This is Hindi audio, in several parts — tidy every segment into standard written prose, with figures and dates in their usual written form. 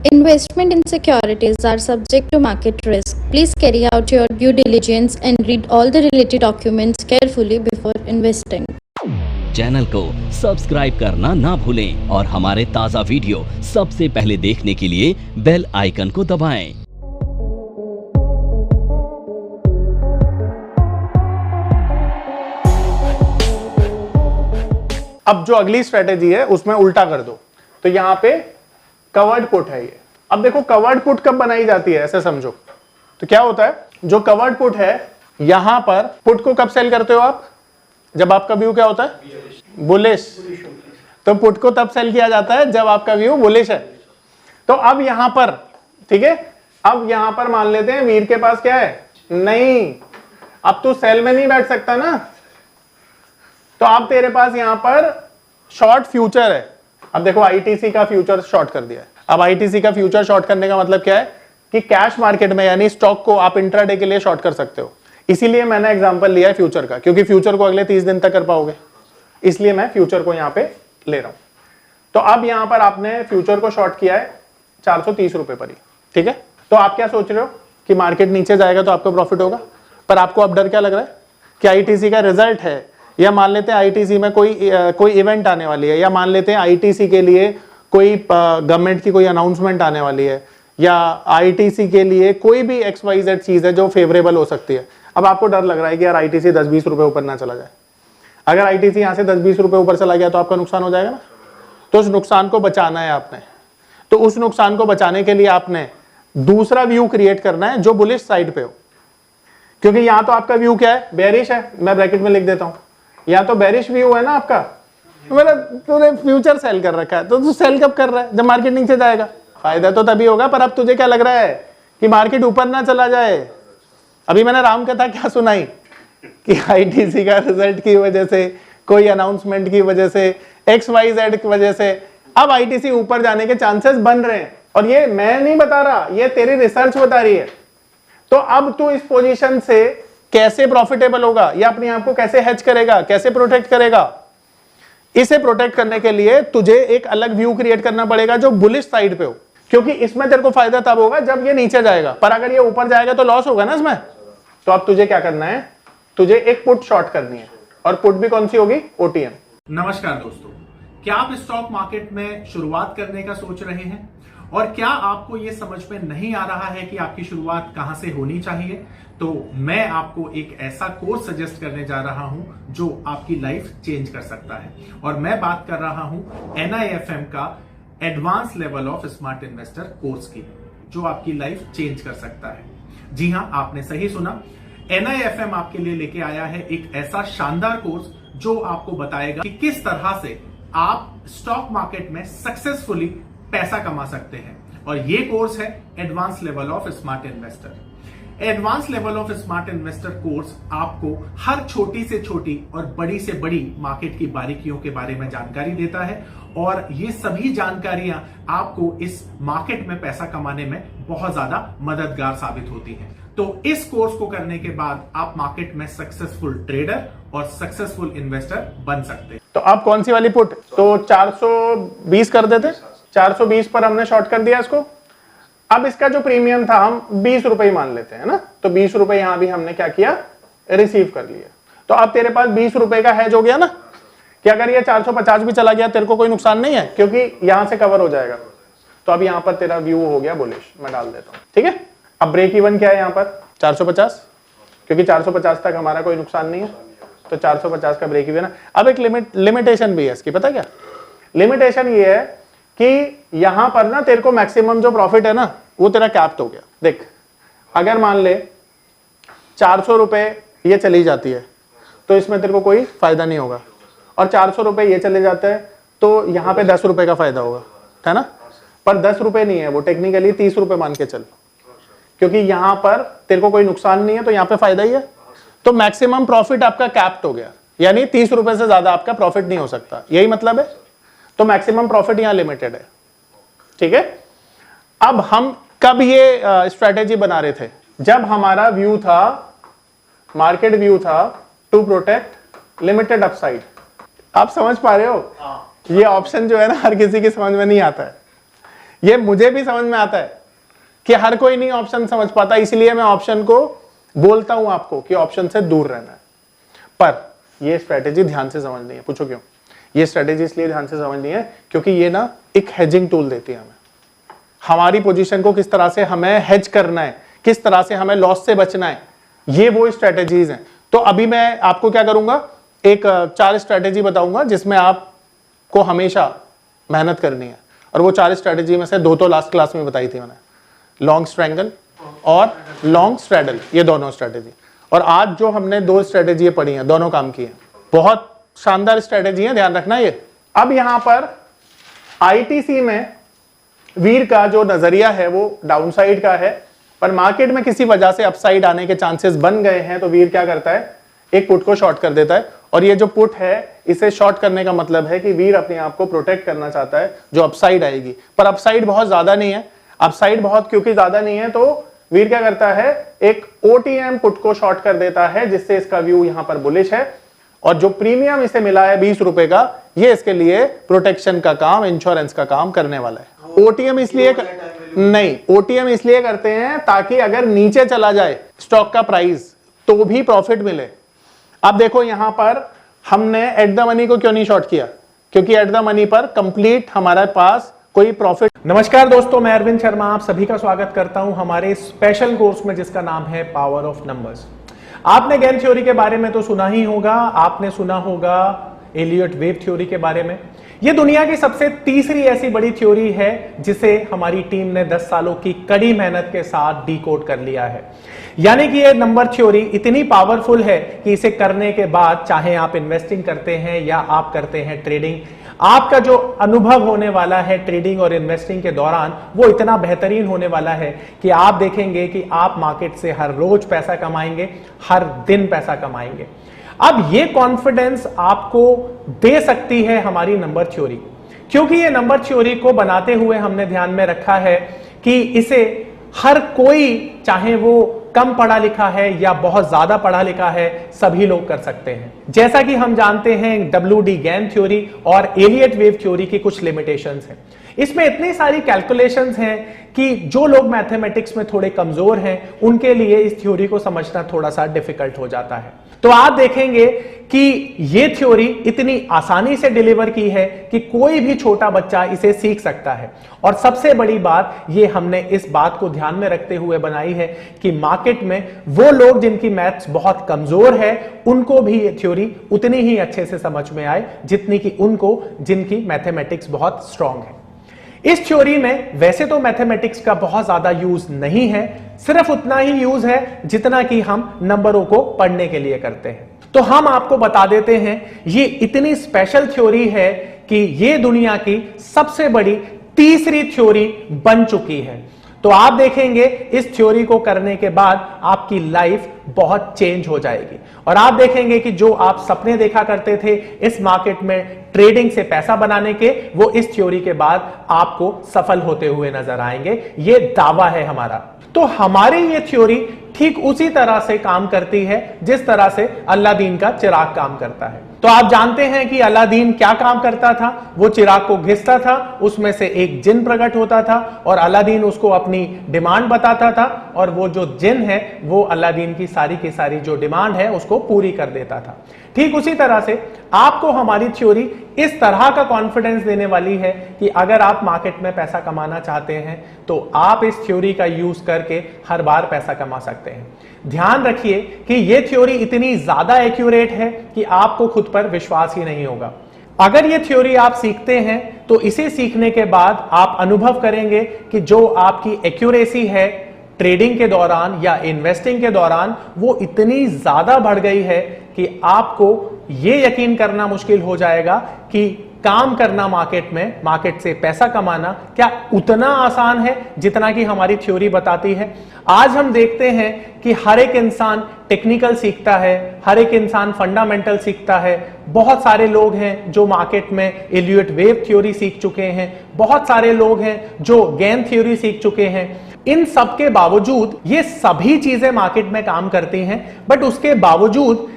Investment in securities are subject to market risk. Please carry out your due diligence and read all the related documents carefully before investing. Channel को सब्सक्राइब करना ना भूलें और हमारे ताज़ा वीडियो सबसे पहले देखने के लिए बेल आइकन को दबाएं। अब जो अगली स्ट्रेटेजी है उसमें उल्टा कर दो, तो यहां पे कवर्ड पुट है ये। अब देखो कवर्ड पुट कब बनाई जाती है, ऐसे समझो। तो क्या होता है, जो कवर्ड पुट है यहां पर पुट को कब सेल करते हो आप, जब आपका व्यू क्या होता है, बुलिश। तो पुट को तब सेल किया जाता है जब आपका व्यू बुलिश है। तो अब यहां पर, ठीक है, अब यहां पर मान लेते हैं वीर के पास क्या है, नहीं, अब तू सेल में नहीं बैठ सकता ना, तो अब तेरे पास यहां पर शॉर्ट फ्यूचर है। अब देखो आईटीसी का फ्यूचर शॉर्ट कर दिया है। अब आईटीसी का फ्यूचर शॉर्ट करने का मतलब क्या है कि कैश मार्केट में यानी स्टॉक को आप इंट्राडे के लिए शॉर्ट कर सकते हो। इसीलिए मैंने एग्जांपल लिया है फ्यूचर का, क्योंकि फ्यूचर को अगले 30 दिन तक कर पाओगे, इसलिए मैं फ्यूचर को यहां पे ले रहा हूं। तो अब यहां पर आपने फ्यूचर को शॉर्ट किया है 430 रुपए पर ही, ठीक है। तो आप क्या सोच रहे हो कि मार्केट नीचे जाएगा तो आपको प्रॉफिट होगा, पर आपको अब डर क्या लग रहा है कि आईटीसी का रिजल्ट है, या मान लेते हैं आईटीसी में कोई इवेंट आने वाली है, या मान लेते हैं आईटीसी के लिए कोई गवर्नमेंट की कोई अनाउंसमेंट आने वाली है, या आईटीसी के लिए कोई भी XYZ चीज है जो फेवरेबल हो सकती है। अब आपको डर लग रहा है कि यार आईटीसी 10-20 रुपए ऊपर ना चला जाए। अगर आईटीसी यहां से 10-20 रुपए ऊपर चला गया तो आपका नुकसान हो जाएगा ना। तो उस नुकसान को बचाना है आपने। तो उस नुकसान को बचाने के लिए आपने दूसरा व्यू क्रिएट करना है जो बुलिश साइड पे हो, क्योंकि यहां तो आपका व्यू क्या है, बेरिश है। मैं ब्रैकेट में लिख देता हूं, या तो बेरिश व्यू है ना आपका, मतलब तूने फ्यूचर सेल कर रखा है, तो तू सेल कब कर रहा है, जब मार्केट नीचे जाएगा। फायदा तो तभी होगा, पर अब तुझे क्या लग रहा है कि मार्केट ऊपर ना चला जाए। अभी मैंने राम कथा क्या सुनाई कि आईटीसी का रिजल्ट की वजह से, कोई अनाउंसमेंट की वजह से, XYZ की वजह से अब आईटीसी ऊपर जाने के चांसेस बन रहे हैं। और ये मैं नहीं बता रहा, ये तेरी रिसर्च बता रही है। तो अब तू इस पोजीशन से कैसे प्रॉफिटेबल होगा, या अपने आप को कैसे हेज करेगा, कैसे प्रोटेक्ट करेगा। इसे प्रोटेक्ट करने के लिए तुझे एक अलग व्यू क्रिएट करना पड़ेगा जो बुलिश साइड पे हो, क्योंकि इसमें तेरे को फायदा तब होगा जब ये नीचे जाएगा, पर अगर ये ऊपर जाएगा तो लॉस होगा ना इसमें। तो अब तुझे क्या करना है, तुझे एक पुट शॉर्ट करनी है, और पुट भी कौन सी होगी, OTM। नमस्कार दोस्तों, क्या आप स्टॉक मार्केट में शुरुआत करने का सोच रहे हैं और क्या आपको यह समझ में नहीं आ रहा है कि आपकी शुरुआत कहां से होनी चाहिए, तो मैं आपको एक ऐसा कोर्स सजेस्ट करने जा रहा हूं जो आपकी लाइफ चेंज कर सकता है। और मैं बात कर रहा हूं NIFM का advance level of smart investor course की, जो आपकी लाइफ चेंज कर सकता है। जी हां, आपने सही सुना, NIFM आपके लिए लेके आया है एक ऐसा शानदार कोर्स जो आपको बताएगा कि किस तरह से आप स्टॉक मार्केट में सक्सेसफुली पैसा कमा सकते हैं। और ये कोर्स है advance level of smart investor. Advance level of smart investor course आपको हर छोटी से छोटी और बड़ी से बड़ी मार्केट की बारीकियों के बारे में जानकारी देता है, और ये सभी जानकारियां आपको इस मार्केट में पैसा कमाने में बहुत ज्यादा मददगार साबित होती हैं। तो इस कोर्स को करने के बाद आप मार्केट में सक्सेसफुल ट्रेडर और सक्सेसफुल इन्वेस्टर बन सकते हैं। तो आप कौन सी वाली पुट, तो 420 कर देते, 420 पर हमने शॉर्ट कर दिया इसको। अब इसका जो प्रीमियम था हम 20 रुपए ही मान लेते हैं ना, तो 20 रुपए यहां भी हमने क्या किया, रिसीव कर लिया। तो अब तेरे पास 20 रुपए का हेज हो गया ना, कि अगर ये 450 भी चला गया तेरे को कोई नुकसान नहीं है, क्योंकि यहां से कवर हो जाएगा। तो अब यहां पर तेरा व्यू हो गया बुलिश, मैं डाल देता हूं, ठीक है। अब ब्रेक इवन क्या है यहां पर, 450, क्योंकि 450 तक हमारा कोई नुकसान नहीं है, तो 450 का ब्रेक इवन है। अब एक लिमिटेशन भी है इसकी, पता क्या लिमिटेशन ये है कि यहां पर ना तेरे को मैक्सिमम जो प्रॉफिट है ना वो तेरा कैप्ट हो गया। देख, अगर मान ले 400 रुपए ये चली जाती है तो इसमें तेरे को कोई फायदा नहीं होगा, और 400 रुपए ये चले जाते हैं तो यहां पे 10 रुपए का फायदा होगा, है ना। पर 10 रुपए नहीं है वो, टेक्निकली 30 रुपए मान के चल, क्योंकि यहां पर तेरे को कोई नुकसान नहीं है तो यहां पे फायदा ही है। तो मैक्सिमम प्रॉफिट आपका कैप्ट हो गया, यानी 30 रुपए से ज्यादा आपका प्रॉफिट नहीं हो सकता, यही मतलब है। तो मैक्सिमम प्रॉफिट यहां लिमिटेड है, ठीक है। अब हम कब ये स्ट्रेटेजी बना रहे थे, जब हमारा व्यू था, मार्केट व्यू था टू प्रोटेक्ट लिमिटेड अपसाइड। आप समझ पा रहे हो, ये ऑप्शन जो है ना हर किसी की समझ में नहीं आता है। ये मुझे भी समझ में आता है कि हर कोई नहीं ऑप्शन समझ पाता, इसलिए मैं ऑप्शन को बोलता हूं आपको कि ऑप्शन से दूर रहना है। पर ये स्ट्रेटेजी ध्यान से समझनी है। पूछो क्यों? ये स्ट्रेटेजी इसलिए ध्यान से समझनी है क्योंकि ये ना एक हेजिंग टूल देती है हमें, हमारी पोजीशन को किस तरह से हमें हेज करना है, किस तरह से हमें लॉस से बचना है, ये वो स्ट्रेटेजीज हैं। तो अभी मैं आपको क्या करूंगा, एक 4 स्ट्रेटेजी बताऊंगा जिसमें आपको हमेशा मेहनत करनी है। और वो 4 स्ट्रेटेजी में से 2 तो लास्ट क्लास में बताई थी मैंने, लॉन्ग स्ट्रैंगल और लॉन्ग स्ट्रैडल, ये दोनों स्ट्रेटेजी। और आज जो हमने 2 स्ट्रेटेजी पढ़ी हैं, दोनों काम की हैं, बहुत शानदार स्ट्रेटेजी है, ध्यान रखना ये। अब यहां पर आईटीसी में वीर का जो नजरिया है वो डाउनसाइड का है, पर मार्केट में किसी वजह से अपसाइड आने के चांसेस बन गए हैं, तो वीर क्या करता है, एक पुट को शॉर्ट कर देता है। और ये जो पुट है, इसे शॉर्ट करने का मतलब है कि वीर अपने आप को प्रोटेक्ट करना चाहता है जो अपसाइड आएगी, पर अपसाइड बहुत ज्यादा नहीं है। अपसाइड बहुत क्योंकि ज्यादा नहीं है, तो वीर क्या करता है, एक ओटीएम पुट को शॉर्ट कर देता है, जिससे इसका व्यू यहां पर बुलिश है। और जो प्रीमियम इसे मिला है 20 रुपए का, ये इसके लिए प्रोटेक्शन का काम, इंश्योरेंस का काम करने वाला है। ओटीएम इसलिए नहीं, ओटीएम इसलिए करते हैं ताकि अगर नीचे चला जाए स्टॉक का प्राइस तो भी प्रॉफिट मिले। अब देखो यहां पर हमने एट द मनी को क्यों नहीं शॉर्ट किया, क्योंकि एट द मनी पर कंप्लीट हमारे पास कोई प्रॉफिट। नमस्कार दोस्तों, मैं अरविंद शर्मा आप सभी का स्वागत करता हूं हमारे स्पेशल कोर्स में जिसका नाम है पावर ऑफ नंबर्स। आपने गेम थ्योरी के बारे में तो सुना ही होगा, आपने सुना होगा एलियट वेव थ्योरी के बारे में। यह दुनिया की सबसे तीसरी ऐसी बड़ी थ्योरी है जिसे हमारी टीम ने 10 सालों की कड़ी मेहनत के साथ डीकोड कर लिया है। यानी कि यह नंबर थ्योरी इतनी पावरफुल है कि इसे करने के बाद चाहे आप इन्वेस्टिंग करते हैं या आप करते हैं ट्रेडिंग, आपका जो अनुभव होने वाला है ट्रेडिंग और इन्वेस्टिंग के दौरान वो इतना बेहतरीन होने वाला है कि आप देखेंगे कि आप मार्केट से हर रोज पैसा कमाएंगे, हर दिन पैसा कमाएंगे। अब ये कॉन्फिडेंस आपको दे सकती है हमारी नंबर थ्योरी, क्योंकि ये नंबर थ्योरी को बनाते हुए हमने ध्यान में रखा है कि इसे हर कोई, चाहे वो कम पढ़ा लिखा है या बहुत ज्यादा पढ़ा लिखा है, सभी लोग कर सकते हैं। जैसा कि हम जानते हैं WD गैन थ्योरी और एलियट वेव थ्योरी की कुछ लिमिटेशंस हैं। इसमें इतनी सारी कैलकुलेशंस हैं कि जो लोग मैथमेटिक्स में थोड़े कमजोर हैं उनके लिए इस थ्योरी को समझना थोड़ा सा डिफिकल्ट हो जाता है। तो आप देखेंगे कि यह थ्योरी इतनी आसानी से डिलीवर की है कि कोई भी छोटा बच्चा इसे सीख सकता है। और सबसे बड़ी बात ये हमने इस बात को ध्यान में रखते हुए बनाई है कि मार्केट में वो लोग जिनकी मैथ्स बहुत कमजोर है उनको भी ये थ्योरी उतनी ही अच्छे से समझ में आए जितनी कि उनको जिनकी मैथमेटिक्स बहुत स्ट्रांग है। इस थ्योरी में वैसे तो मैथमेटिक्स का बहुत ज्यादा यूज नहीं है, सिर्फ उतना ही यूज है जितना कि हम नंबरों को पढ़ने के लिए करते हैं। तो हम आपको बता देते हैं ये इतनी स्पेशल थ्योरी है कि ये दुनिया की सबसे बड़ी तीसरी थ्योरी बन चुकी है। तो आप देखेंगे इस थ्योरी को करने के बाद आपकी लाइफ बहुत चेंज हो जाएगी और आप देखेंगे कि जो आप सपने देखा करते थे इस मार्केट में ट्रेडिंग से पैसा बनाने के, वो इस थ्योरी के बाद आपको सफल होते हुए नजर आएंगे। ये दावा है हमारा। तो हमारी ये थ्योरी ठीक उसी तरह से काम करती है जिस तरह से अलादीन का चिराग काम करता है। तो आप जानते हैं कि अलादीन क्या काम करता था, वो चिराग को घिसता था, उसमें से एक जिन प्रकट होता था और अलादीन उसको अपनी डिमांड बताता था और वो जो जिन है वो अलादीन की सारी जो डिमांड है उसको पूरी कर देता था। ठीक उसी तरह से आपको हमारी थ्योरी इस तरह का कॉन्फिडेंस देने वाली है कि अगर आप मार्केट में पैसा कमाना चाहते हैं तो आप इस थ्योरी का यूज करके हर बार पैसा कमा सकते हैं। ध्यान रखिए कि यह थ्योरी इतनी ज्यादा एक्यूरेट है कि आपको खुद पर विश्वास ही नहीं होगा। अगर यह थ्योरी आप सीखते हैं तो इसे सीखने के बाद आप अनुभव करेंगे कि जो आपकी एक्यूरेसी है ट्रेडिंग के दौरान या इन्वेस्टिंग के दौरान वो इतनी ज्यादा बढ़ गई है कि आपको यह यकीन करना मुश्किल हो जाएगा कि काम करना मार्केट में, मार्केट से पैसा कमाना क्या उतना आसान है जितना कि हमारी थ्योरी बताती है। आज हम देखते हैं कि हर एक इंसान टेक्निकल सीखता है, हर एक इंसान फंडामेंटल सीखता है। बहुत सारे लोग हैं जो मार्केट में एलियट वेव थ्योरी सीख चुके हैं, बहुत सारे लोग हैं जो गैन थ्योरी सीख चुके हैं। इन सब के बावजूद ये सभी चीजें मार्केट में काम करती हैं, बट उसके बावजूद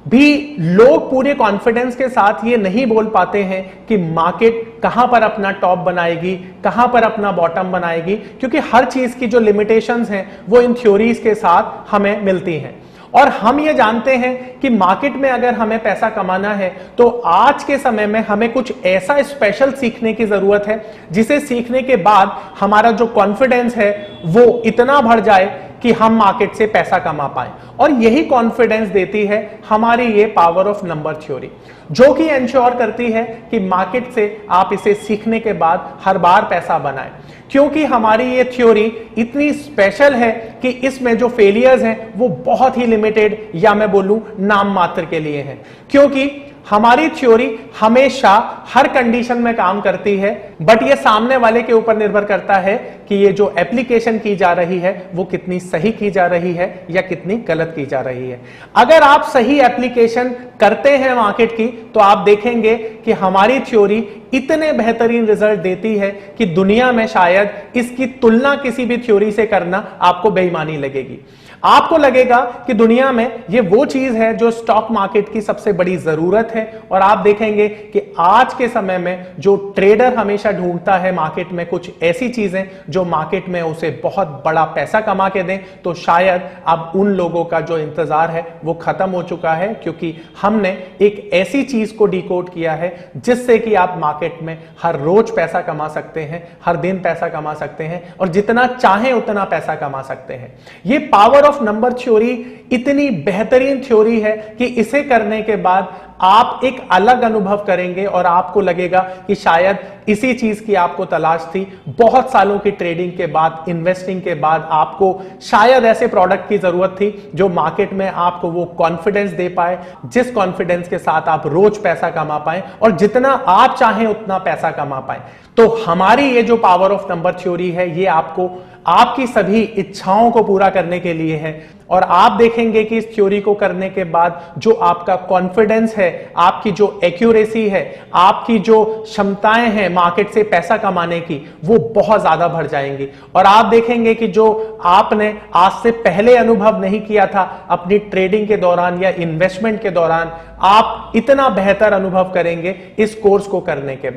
भी लोग पूरे कॉन्फिडेंस के साथ ये नहीं बोल पाते हैं कि मार्केट कहां पर अपना टॉप बनाएगी, कहां पर अपना बॉटम बनाएगी, क्योंकि हर चीज की जो लिमिटेशंस हैं वो इन थ्योरीज के साथ हमें मिलती हैं। और हम ये जानते हैं कि मार्केट में अगर हमें पैसा कमाना है तो आज के समय में हमें कुछ ऐसा स्पेशल सीखने की जरूरत है जिसे सीखने के बाद हमारा जो कॉन्फिडेंस है वो इतना बढ़ जाए कि हम मार्केट से पैसा कमा पाए। और यही कॉन्फिडेंस देती है हमारी ये पावर ऑफ नंबर थ्योरी, जो कि इंश्योर करती है कि मार्केट से आप इसे सीखने के बाद हर बार पैसा बनाएं। क्योंकि हमारी ये थ्योरी इतनी स्पेशल है कि इसमें जो फेलियर्स हैं वो बहुत ही लिमिटेड या मैं बोलूं नाम मात्र के लिए हैं। क्योंकि हमारी थ्योरी हमेशा हर कंडीशन में काम करती है, बट ये सामने वाले के ऊपर निर्भर करता है कि ये जो एप्लीकेशन की जा रही है वो कितनी सही की जा रही है या कितनी गलत की जा रही है। अगर आप सही एप्लीकेशन करते हैं मार्केट की तो आप देखेंगे कि हमारी थ्योरी इतने बेहतरीन रिजल्ट देती है कि दुनिया में शायद इसकी तुलना किसी भी थ्योरी से करना आपको बेईमानी लगेगी। आपको लगेगा कि दुनिया में ये वो चीज है जो स्टॉक मार्केट की सबसे बड़ी जरूरत है। और आप देखेंगे कि आज के समय में जो ट्रेडर हमेशा ढूंढता है मार्केट में कुछ ऐसी चीजें जो मार्केट में उसे बहुत बड़ा पैसा कमा के दें, तो शायद अब उन लोगों का जो इंतजार है वो खत्म हो चुका है, क्योंकि हमने एक ऐसी चीज को डिकोड किया है जिससे कि आप मार्केट में हर रोज पैसा कमा सकते हैं, हर दिन पैसा कमा सकते हैं और जितना चाहे उतना पैसा कमा सकते हैं। ये पावर ऑफ नंबर थ्योरी इतनी बेहतरीन थ्योरी है कि इसे करने के बाद आप एक अलग अनुभव करेंगे और आपको लगेगा कि शायद इसी चीज की आपको तलाश थी। बहुत सालों की ट्रेडिंग के बाद, इन्वेस्टिंग के बाद आपको शायद ऐसे प्रोडक्ट की जरूरत थी जो मार्केट में आपको वो कॉन्फिडेंस दे पाए, जिस कॉन्फिडेंस के साथ आप रोज पैसा कमा पाए और जितना आप चाहें उतना पैसा कमा पाए। तो हमारी ये जो पावर ऑफ नंबर थ्योरी है ये आपको आपकी सभी इच्छाओं को पूरा करने के लिए है। और आप देखेंगे कि इस थ्योरी को करने के बाद जो आपका कॉन्फिडेंस है, आपकी जो एक्यूरेसी है, आपकी जो क्षमताएं हैं मार्केट से पैसा कमाने की, वो बहुत ज्यादा बढ़ जाएंगी। और आप देखेंगे कि जो आपने आज से पहले अनुभव नहीं किया था अपनी ट्रेडिंग के दौरान या इन्वेस्टमेंट के दौरान, आप इतना बेहतर अनुभव करेंगे इस कोर्स को करने के बाद।